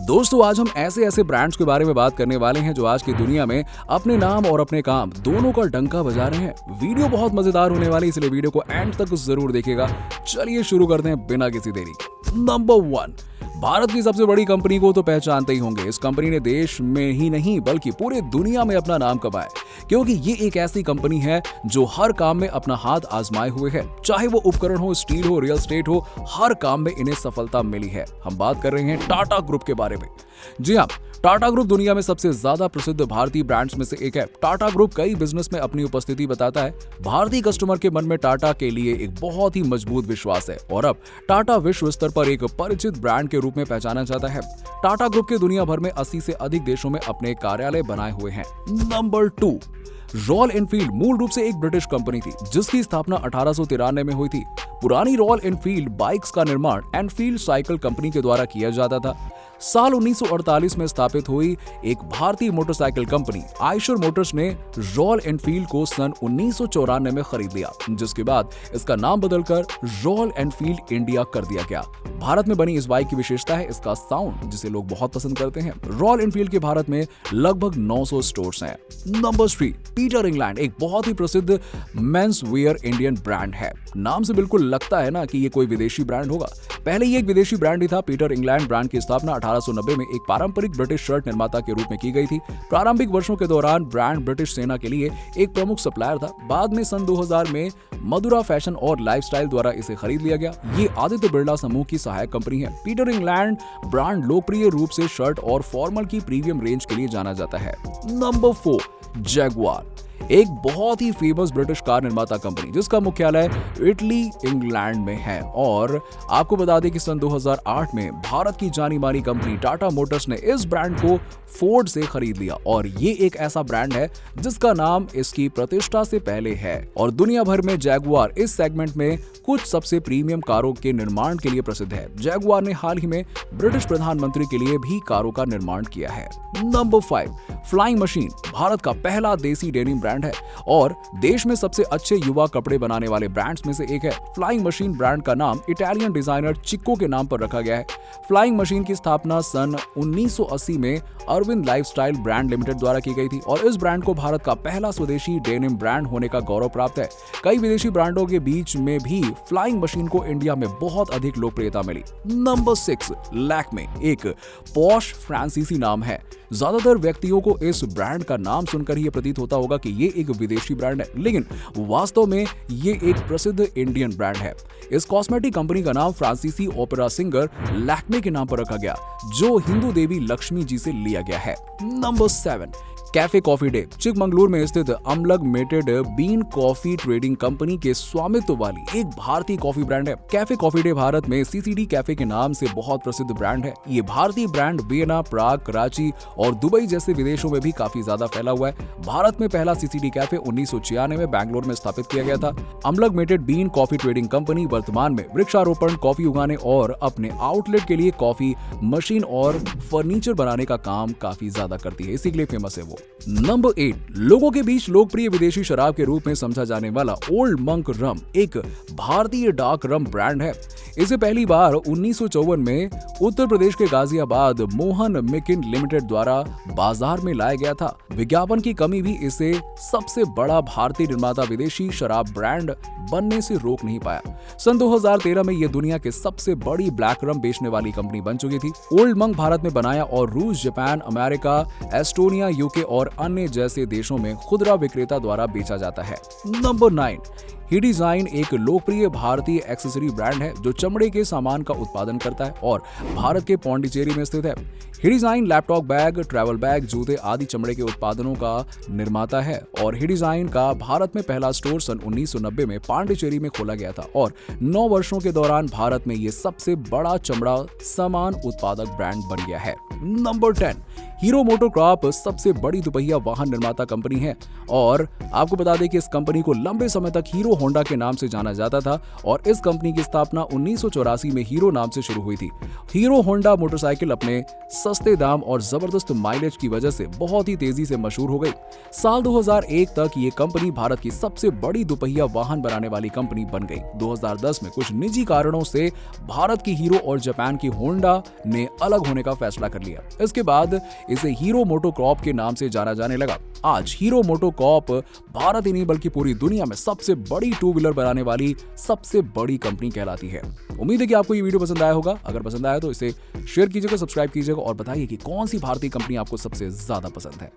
दोस्तों आज हम ऐसे ऐसे ब्रांड्स के बारे में बात करने वाले हैं जो आज की दुनिया में अपने नाम और अपने काम दोनों का डंका बजा रहे हैं। वीडियो बहुत मजेदार होने वाली है, इसलिए वीडियो को एंड तक जरूर देखिएगा। चलिए शुरू करते हैं बिना किसी देरी के। नंबर 1, भारत की सबसे बड़ी कंपनी को तो पहचानते ही होंगे। इस कंपनी ने देश में ही नहीं बल्कि पूरे दुनिया में अपना नाम कमाया, क्योंकि ये एक ऐसी कंपनी है जो हर काम में अपना हाथ आजमाए हुए है। चाहे वो उपकरण हो, स्टील हो, रियल एस्टेट हो, हर काम में इन्हें सफलता मिली है। हम बात कर रहे हैं टाटा ग्रुप के बारे में। जी हाँ, टाटा ग्रुप दुनिया में सबसे ज्यादा प्रसिद्ध भारतीय ब्रांड्स में से एक है। टाटा ग्रुप कई बिजनेस में अपनी उपस्थिति बताता है। भारतीय कस्टमर के मन में टाटा के लिए एक बहुत ही मजबूत विश्वास है और अब टाटा विश्व स्तर पर एक परिचित ब्रांड के रूप में पहचाना जाता है। टाटा ग्रुप के दुनिया भर में 80 से अधिक देशों में अपने कार्यालय बनाए हुए हैं। नंबर 2, रॉयल एनफील्ड मूल रूप से एक ब्रिटिश कंपनी थी जिसकी स्थापना 1893 में हुई थी। पुरानी रॉयल एनफील्ड बाइक्स का निर्माण एनफील्ड साइकिल कंपनी के द्वारा किया जाता था। साल 1948 में स्थापित हुई एक भारतीय मोटरसाइकिल कंपनी आइशर मोटर्स ने रॉयल एनफील्ड को सन 1994 में खरीद लिया, जिसके बाद इसका नाम बदलकर रॉयल एनफील्ड इंडिया कर दिया गया। भारत में बनी इस बाइक की विशेषता है इसका साउंड, जिसे लोग बहुत पसंद करते हैं। रॉयल एनफील्ड के भारत में लगभग 900 स्टोर्स हैं। नंबर 3, पीटर इंग्लैंड एक बहुत ही प्रसिद्ध मेंस वेयर इंडियन ब्रांड है। नाम से बिल्कुल लगता है ना कि ये कोई विदेशी ब्रांड होगा। पहले ये एक विदेशी ब्रांड ही था। पीटर इंग्लैंड ब्रांड की स्थापना 1890 में एक पारंपरिक ब्रिटिश शर्ट निर्माता के रूप में की गई थी। प्रारंभिक वर्षों के दौरान ब्रांड ब्रिटिश सेना के लिए एक प्रमुख सप्लायर था। बाद में सन 2000 में मधुरा फैशन और लाइफस्टाइल द्वारा इसे खरीद लिया गया। ये आदित्य बिरला समूह की सहायक कंपनी है। पीटर इंग्लैंड ब्रांड लोकप्रिय रूप से शर्ट और फॉर्मल की प्रीमियम रेंज के लिए जाना जाता है। नंबर 4, जैगुआर एक बहुत ही फेमस ब्रिटिश कार निर्माता कंपनी जिसका मुख्यालय इटली इंग्लैंड में है। और आपको बता दें कि सन 2008 में भारत की जानी मानी कंपनी टाटा मोटर्स ने इस ब्रांड को फोर्ड से खरीद लिया और ये एक ऐसा ब्रांड है जिसका नाम इसकी प्रतिष्ठा से पहले है। और दुनिया भर में जैगुआर इस सेगमेंट में कुछ सबसे प्रीमियम कारों के निर्माण के लिए प्रसिद्ध है। जैगुआर ने हाल ही में ब्रिटिश प्रधानमंत्री के लिए भी कारों का निर्माण किया है। नंबर 5, फ्लाइंग मशीन भारत का पहला देसी डेनिम ब्रांड है और देश में सबसे अच्छे युवा कपड़े बनाने वाले ब्रांड्स में से एक है। फ्लाइंग मशीन ब्रांड का नाम इटालियन डिजाइनर चिक्को के नाम पर रखा गया है। फ्लाइंग मशीन की स्थापना सन 1980 में अरविंद लाइफस्टाइल ब्रांड लिमिटेड द्वारा की गई थी और इस ब्रांड को भारत का पहला स्वदेशी डेनिम ब्रांड होने का गौरव प्राप्त है। कई विदेशी ब्रांडों के बीच में भी फ्लाइंग मशीन को इंडिया में बहुत अधिक लोकप्रियता मिली। नंबर 6, लैक्मे एक पॉश फ्रांसीसी नाम है। ज्यादातर व्यक्तियों को इस ब्रांड का नाम सुनकर ही प्रतीत होता होगा कि ये एक विदेशी ब्रांड है, लेकिन वास्तव में ये एक प्रसिद्ध इंडियन ब्रांड है। इस कॉस्मेटिक कंपनी का नाम फ्रांसीसी ओपेरा सिंगर लैक्मे के नाम पर रखा गया, जो हिंदू देवी लक्ष्मी जी से लिया गया है। Number 7, Cafe Coffee Day Chikmagalur में स्थित Amalgamated Bean Coffee Trading Company के स्वामित्व वाली एक भारतीय कॉफी ब्रांड है। कैफे कॉफी डे भारत में सीसीडी कैफे के नाम से बहुत प्रसिद्ध ब्रांड है। ये भारतीय ब्रांड वियना, प्राग, कराची और दुबई जैसे विदेशों में भी काफी ज्यादा फैला हुआ है। भारत में पहला सीसीडी कैफे 1996 में बैंगलोर में स्थापित किया गया था। Amalgamated Bean Coffee Trading Company वर्तमान में वृक्षारोपण, कॉफी उगाने और अपने आउटलेट के लिए कॉफी मशीन और फर्नीचर बनाने का काम काफी ज्यादा करती है, इसी के लिए फेमस है वो। नंबर 8, लोगों के बीच लोकप्रिय विदेशी शराब के रूप में समझा जाने वाला ओल्ड मंक रम एक भारतीय डार्क रम ब्रांड है। इसे पहली बार 1954 में उत्तर प्रदेश के गाजियाबाद मोहन मिकिन लिमिटेड द्वारा बाजार में लाया गया था। विज्ञापन की कमी भी इसे सबसे बड़ा भारतीय निर्माता विदेशी शराब ब्रांड बनने से रोक नहीं पाया। सन 2013 में यह दुनिया के सबसे बड़ी ब्लैक रम बेचने वाली कंपनी बन चुकी थी। ओल्ड मंक भारत में बनाया और रूस, जापान, अमेरिका, एस्टोनिया, यूके और अन्य जैसे देशों में खुदरा विक्रेता द्वारा बेचा जाता है। नंबर 9, हिडिजाइन एक लोकप्रिय भारतीय एक्सेसरी ब्रांड है जो चमड़े के सामान का उत्पादन करता है और भारत के पौंडीचेरी में स्थित है। हिडिजाइन लैपटॉप बैग, ट्रैवल बैग, जूते आदि चमड़े के उत्पादनों का निर्माता है और हिडिजाइन का भारत में पहला स्टोर सन 1990 में पांडिचेरी में खोला गया था और 9 वर्षों के दौरान भारत में ये सबसे बड़ा चमड़ा सामान उत्पादक ब्रांड बन गया है। नंबर 10, हीरो मोटोकॉर्प सबसे बड़ी दुपहिया वाहन निर्माता कंपनी है और आपको बता दें कि इस कंपनी को लंबे समय तक हीरो होंडा के नाम से जाना जाता था और इस कंपनी की स्थापना 1984 में हीरो नाम से शुरू हुई थी। हीरो होंडा मोटरसाइकिल अपने सस्ते दाम और जबरदस्त माइलेज की वजह से बहुत ही तेजी से मशहूर हो गई। साल 2001 तक ये कंपनी भारत की सबसे बड़ी दुपहिया वाहन बनाने वाली कंपनी बन गई। 2010 में कुछ निजी कारणों से भारत की हीरो और जापान की होंडा ने अलग होने का फैसला कर लिया। इसके बाद इसे हीरो मोटोकॉर्प के नाम से जाना जाने लगा। आज हीरो मोटोकॉर्प भारत ही नहीं बल्कि पूरी दुनिया में सबसे बड़ी टू व्हीलर बनाने वाली सबसे बड़ी कंपनी कहलाती है। उम्मीद है कि आपको ये वीडियो पसंद आया होगा। अगर पसंद आया तो इसे शेयर कीजिएगा, सब्सक्राइब कीजिएगा और बताइए कि कौन सी भारतीय कंपनी आपको सबसे ज्यादा पसंद है।